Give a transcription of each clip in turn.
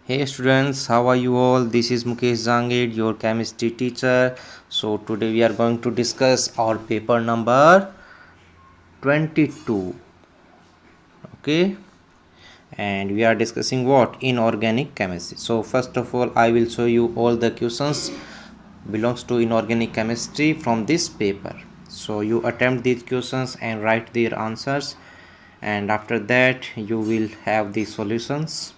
Hey students, how are you all? This is Mukesh Zangid, your chemistry teacher. So today we are going to discuss our paper number 22. Okay, and we are discussing what? Inorganic chemistry. So first of all, I will show you all the questions belongs to inorganic chemistry from this paper. So you attempt these questions and write their answers, and after that you will have the solutions.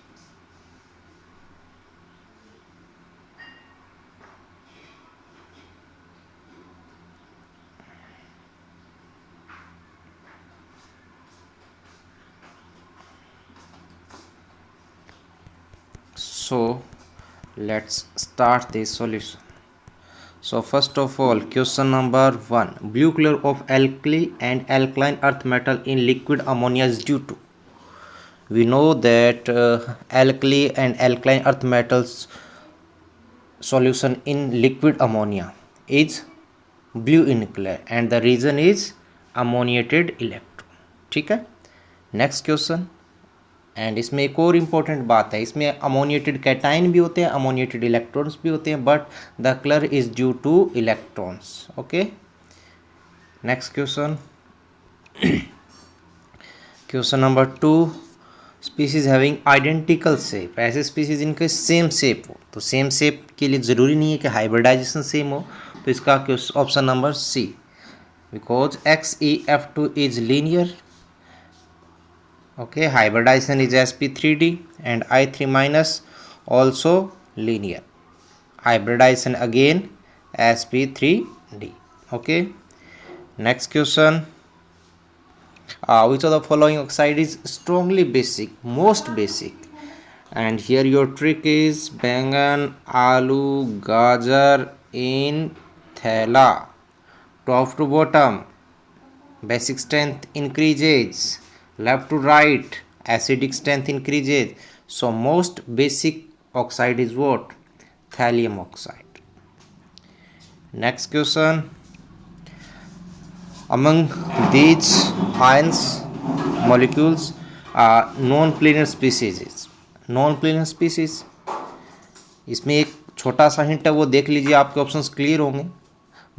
So let's start the solution. So first of all, question number 1, blue color of alkali and alkaline earth metal in liquid ammonia is due to. We know that alkali and alkaline earth metals solution in liquid ammonia is blue in color and the reason is ammoniated electron. ठीक है, next question. And इसमें एक और important बात है, इसमें ammoniated cation भी होते हैं, अमोनिएटेड इलेक्ट्रॉन्स भी होते हैं, but the colour is due two electrons. Okay, next question. Question number 2, species having identical shape. ऐसे स्पीसीज इनके सेम शेप हो, तो सेम शेप के लिए ज़रूरी नहीं है कि हाइब्रिडाइजेशन सेम हो, तो इसका option number C, because XeF2 is linear. Okay, hybridization is sp3d and I3 minus also linear. Hybridization again sp3d. Okay, next question. Which of the following oxide is strongly basic, most basic? And here your trick is bangan, aloo, gajar in thela. Top to bottom, basic strength increases. Left to right, acidic strength increases. So most basic oxide is what? Thallium oxide. Next question. Among these ions molecules are non-planar species. Non-planar species, इसमें एक छोटा सा hint है, वो देख लीजिए, आपके options clear होंगे.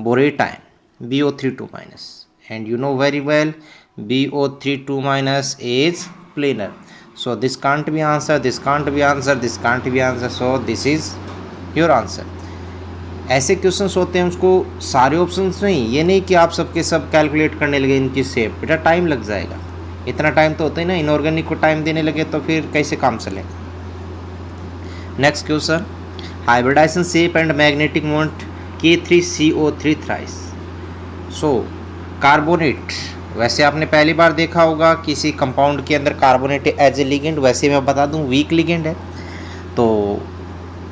बोरेटाइन BO32 minus, and you know very well BO32 minus is planar. So this can't be answer, this can't be answer, this can't be answer. So this is your answer. ऐसे questions होते हैं, उसको सारे options नहीं, ये नहीं कि आप सबके सब कैलकुलेट करने लगे इनकी शेप, बेटा टाइम लग जाएगा. इतना टाइम तो होता ही ना, इनऑर्गेनिक को टाइम देने लगे तो फिर कैसे काम चले. Next question, hybridization shape and magnetic moment K3CO3 thrice. So carbonate, वैसे आपने पहली बार देखा होगा किसी कंपाउंड के अंदर कार्बोनेट एज ए लिगेंड, वैसे मैं बता दूं वीक लिगेंड है, तो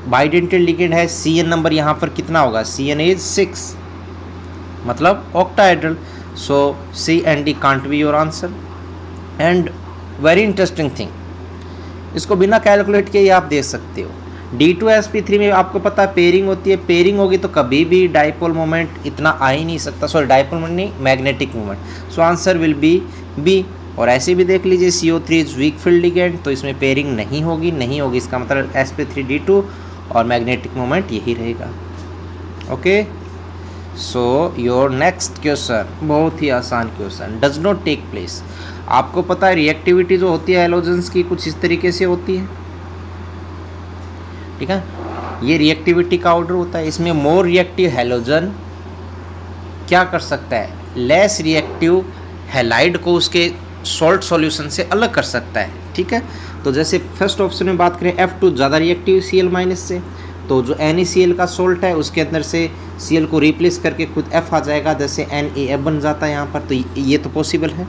बाइडेंटेड लिगेंड है. CN नंबर यहाँ पर कितना होगा? CN इज 6, मतलब octahedral. So C and D can't be your answer. And very interesting thing, इसको बिना कैलकुलेट के ही आप दे सकते हो. D2sp3 में आपको पता है पेयरिंग होती है, पेयरिंग होगी तो कभी भी डाइपोल मोमेंट इतना आ ही नहीं सकता. सॉरी, डाइपोल मोमेंट नहीं, magnetic moment. So answer will be B. और ऐसे भी देख लीजिए CO3 is weak field ligand, तो इसमें पेयरिंग नहीं होगी, नहीं होगी, इसका मतलब sp3d2 और मैग्नेटिक मोमेंट यही रहेगा. Okay, so your next question, बहुत ही आसान question. Does not take place. आपको पता है रिएक्टिविटी जो होती है हैलोजेंस की कुछ इस तरीके से होती है, ठीक है. ये रिएक्टिविटी का ऑर्डर होता है. इसमें मोर रिएक्टिव हैलोजन क्या कर सकता है? लेस रिएक्टिव हैलाइड को उसके सॉल्ट सॉल्यूशन से अलग कर सकता है, ठीक है. तो जैसे फर्स्ट ऑप्शन में बात करें, F2 ज़्यादा रिएक्टिव Cl माइनस से, तो जो NaCl का सॉल्ट है उसके अंदर से Cl को रिप्लेस करके खुद F आ जाएगा, जैसे NaF बन जाता है यहाँ पर, तो ये तो पॉसिबल है.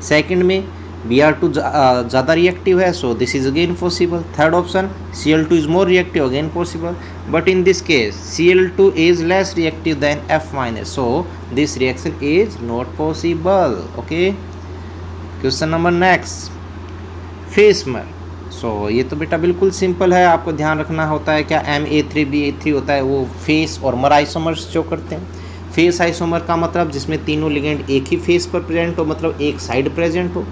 सेकेंड में Br2 ज़्यादा रिएक्टिव है, so this is again possible. Third option, Cl2 is more reactive, again possible. But in this case Cl2 is less reactive than F minus, so this reaction is not possible. Okay, question number next, फेसमर. सो ये तो बेटा बिल्कुल simple है, आपको ध्यान रखना होता है क्या Ma3B3 होता है, वो फेस और मर आइसोमर्स शो करते हैं. फेस आइसोमर का मतलब जिसमें तीनों लिगेंड एक ही फेस पर प्रेजेंट हो, मतलब एक साइड प्रेजेंट हो,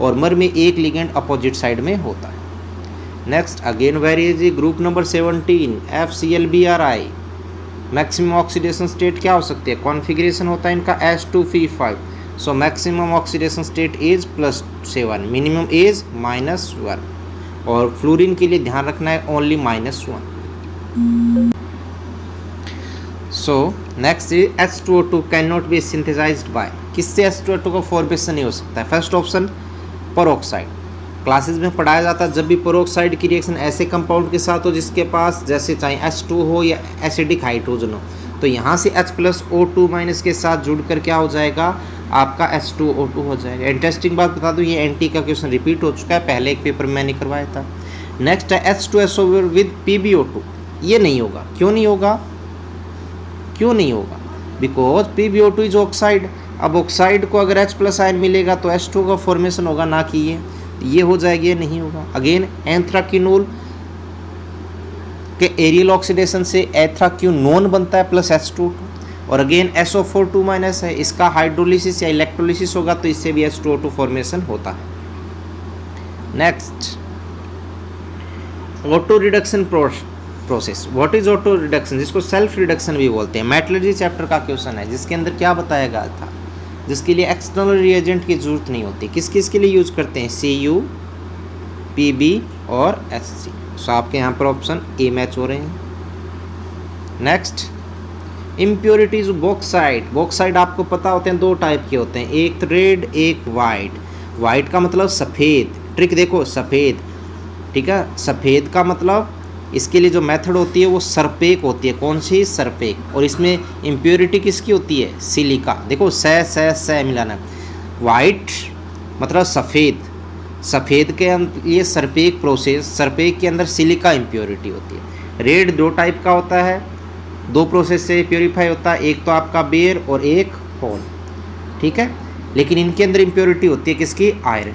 और मर में एक लिगेंड अपोजिट साइड में होता है. Next again very easy, group number 17 FClBrI, maximum oxidation state क्या हो सकती है, कॉन्फ़िगरेशन होता है इनका H2P5, so maximum oxidation state is +7, minimum is -1, और फ्लोरीन के लिए ध्यान रखना है only -1। So next is H2O2 can not be synthesized by, किससे H2O2 का फॉर्मेशन नहीं हो सकता है, फर्स्ट ऑप्शन पेरोक्साइड, क्लासेस में पढ़ाया जाता है जब भी पेरोक्साइड की रिएक्शन ऐसे कंपाउंड के साथ हो जिसके पास जैसे चाहे H2 हो या एसिडिक हाइड्रोजन हो, तो यहाँ से H+O2- के साथ जुड़कर क्या हो जाएगा, आपका H2O2 हो जाएगा। इंटरेस्टिंग बात बता दूँ, ये एनटी का क्वेश्चन रिपीट हो चुका है, पहले एक पेपर में मैंने करवाया था। नेक्स्ट है H2SO विद PbO2, ये नहीं होगा, क्यों नहीं होगा, क्यों नहीं होगा, बिकॉज PbO2 इज ऑक्साइड, अब ऑक्साइड को अगर H+ आयन मिलेगा तो H2 का फॉर्मेशन होगा, ना कि ये हो जाएगी, ये नहीं होगा। अगेन एंथ्राक्विनोल के एरियल ऑक्सीडेशन से एंथ्राक्विनोन बनता है प्लस H2O2, और अगेन SO4 है, इसका हाइड्रोलिसिस या इलेक्ट्रोलिसिस होगा तो इससे भी H2O2 फॉर्मेशन होता है। Next auto reduction process, what is auto reduction, जिसको सेल्फ रिडक्शन भी बोलते हैं, मेटलर्जी चैप्टर का क्वेश्चन है, जिसके अंदर क्या बताया गया था, जिसके लिए एक्सटर्नल रिएजेंट की जरूरत नहीं होती, किस किस के लिए यूज करते हैं, Cu, Pb और Hc, सो आपके यहाँ पर ऑप्शन ए मैच हो रहे हैं। नेक्स्ट इम्प्योरिटीज बॉक्साइट, बॉक्साइट आपको पता होते हैं दो टाइप के होते हैं, एक रेड एक वाइट, वाइट का मतलब सफ़ेद, ट्रिक देखो सफ़ेद, ठीक है, सफ़ेद का मतलब इसके लिए जो मेथड होती है वो सरपेक होती है, कौन सी, सरपेक, और इसमें इम्प्योरिटी किसकी होती है, सिलिका, देखो से मिलाना, वाइट मतलब सफ़ेद, सफ़ेद के लिए सरपेक प्रोसेस, सरपेक के अंदर सिलिका इम्प्योरिटी होती है। रेड दो टाइप का होता है, दो प्रोसेस से प्योरीफाई होता है, एक तो आपका बेर और एक होल, ठीक है, लेकिन इनके अंदर इम्प्योरिटी होती है किसकी, आयरन,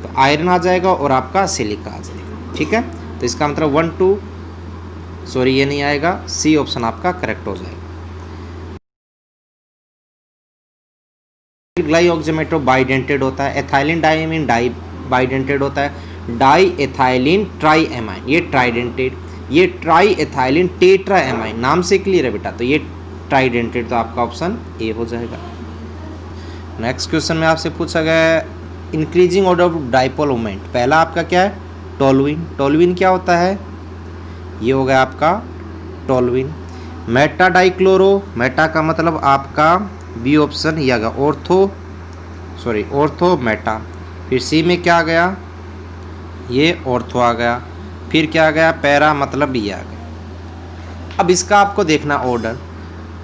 तो आयरन आ जाएगा और आपका सिलिका आ जाएगा, ठीक है, तो इसका मतलब 1 2 सॉरी ये नहीं आएगा, सी ऑप्शन आपका करेक्ट हो जाएगा। ग्लाइऑक्सीमेटो बाइडेंटेड होता है, एथाइलिन डाइमीन डाई बाइडेंटेड होता है, डाई एथाइलिन ट्राई एमाइन ये ट्राइडेंटेड, ये ट्राई एथाइलिन टेट्रा एमाइन, नाम से क्लियर है बेटा, तो ये ट्राइडेंटेड, तो आपका ऑप्शन ए हो जाएगा। नेक्स्ट क्वेश्चन में आपसे पूछा गया है increasing order of dipole moment, पहला आपका क्या है, टोलुइन, टोलुइन क्या होता है, ये हो गया आपका टोलुइन। मेटा डाइक्लोरो, मेटा का मतलब आपका बी ऑप्शन ये आ गया, ऑर्थो मेटा, फिर सी में क्या आ गया, ये ऑर्थो आ गया, फिर क्या आ गया, पैरा मतलब ये आ गया। अब इसका आपको देखना ऑर्डर,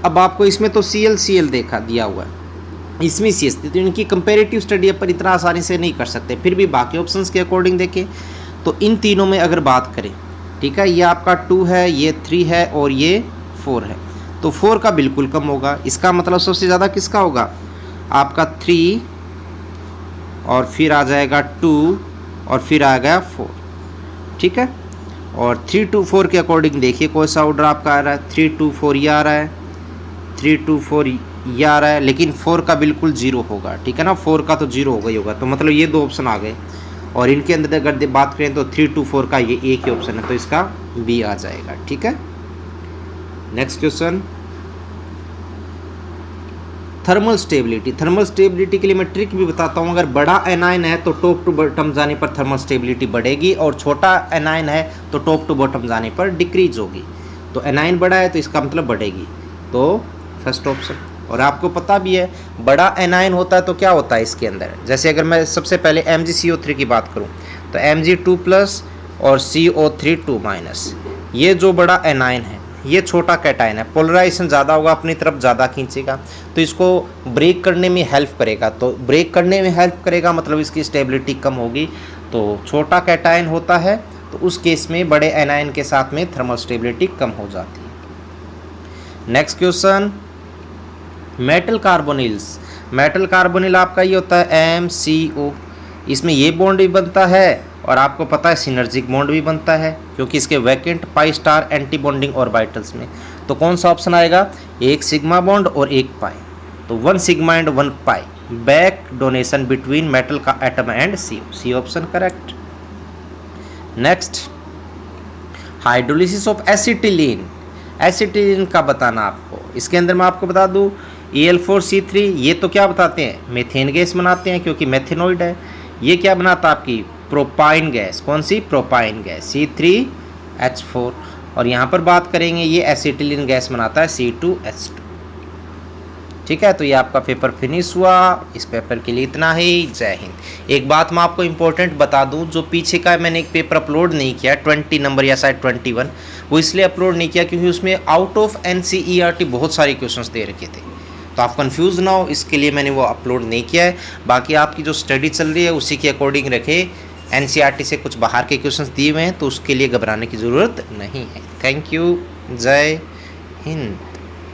अब आपको इसमें तो CL देखा दिया हुआ है, इसमें CS, तो इनकी कंपेरेटिव स्टडी पर इतना आसानी से नहीं कर सकते, फिर भी बाकी ऑप्शंस के अकॉर्डिंग देखें तो इन तीनों में अगर बात करें, ठीक है, ये आपका 2 है, ये 3 है और ये 4 है, तो 4 का बिल्कुल कम होगा, इसका मतलब सबसे ज़्यादा किसका होगा, आपका 3 और फिर आ जाएगा 2 और फिर आ गया 4, ठीक है, और 3 2 4 के अकॉर्डिंग देखिए कौन सा ऑर्डर आपका आ रहा है, 3 2 4 ये आ रहा है, 3 2 4 ये आ रहा है, लेकिन 4 का बिल्कुल 0 होगा, ठीक है ना, 4 का तो 0 होगा ही होगा, तो मतलब ये दो ऑप्शन आ गए, और इनके अंदर अगर बात करें तो 3 2 4 का ये एक ही ऑप्शन है, तो इसका बी आ जाएगा, ठीक है। Next question thermal stability, thermal stability के लिए मैं ट्रिक भी बताता हूँ, अगर बड़ा एनायन है तो टॉप टू बॉटम जाने पर थर्मल स्टेबिलिटी बढ़ेगी, और छोटा एनायन है तो टॉप टू बॉटम जाने पर डिक्रीज होगी, तो एनायन बड़ा है तो इसका मतलब बढ़ेगी, तो फर्स्ट ऑप्शन। और आपको पता भी है बड़ा एनायन होता है तो क्या होता है इसके अंदर, जैसे अगर मैं सबसे पहले MgCO3 की बात करूं तो Mg2+ और CO3 2-, ये जो बड़ा एनायन है ये छोटा कैटायन है, पोलराइजेशन ज़्यादा होगा, अपनी तरफ ज़्यादा खींचेगा, तो इसको ब्रेक करने में हेल्प करेगा, तो ब्रेक करने में हेल्प करेगा मतलब इसकी स्टेबिलिटी कम होगी, तो छोटा कैटायन होता है तो उस केस में बड़े एनायन के साथ में थर्मल स्टेबिलिटी कम हो जाती है। Next question metal carbonyls, metal carbonyl आपका ये होता है MCO, इसमें ये बॉन्ड भी बनता है और आपको पता है सिनर्जिक बॉन्ड भी बनता है, क्योंकि इसके vacant pi star anti bonding orbitals में, तो कौन सा ऑप्शन आएगा, एक सिग्मा बॉन्ड और एक पाई, तो 1 sigma and 1 pi, back donation between metal का atom and CO, C option correct. Next hydrolysis of acetylene, acetylene का बताना आपको। इसके अंदर मैं आपको बता दूं Al4C3, ये तो क्या बताते हैं, मेथेन गैस बनाते हैं क्योंकि मेथेनॉइड है। ये क्या बनाता है आपकी प्रोपाइन गैस, कौन सी, प्रोपाइन गैस C3H4। और यहाँ पर बात करेंगे ये एसिटिलीन गैस बनाता है C2H2। ठीक है, तो ये आपका पेपर फिनिश हुआ। इस पेपर के लिए इतना ही। जय हिंद। एक बात मैं आपको इम्पोर्टेंट बता दूं, जो पीछे का मैंने एक पेपर अपलोड नहीं किया 20 नंबर या शायद 21, वो इसलिए अपलोड नहीं किया क्योंकि उसमें आउट ऑफ NCERT बहुत सारे क्वेश्चंस दे रखे थे, तो आप कंफ्यूज ना हो, इसके लिए मैंने वो अपलोड नहीं किया है। बाकी आपकी जो स्टडी चल रही है उसी के अकॉर्डिंग रखे। NCERT से कुछ बाहर के क्वेश्चंस दिए हुए हैं तो उसके लिए घबराने की ज़रूरत नहीं है। Thank you. जय हिंद।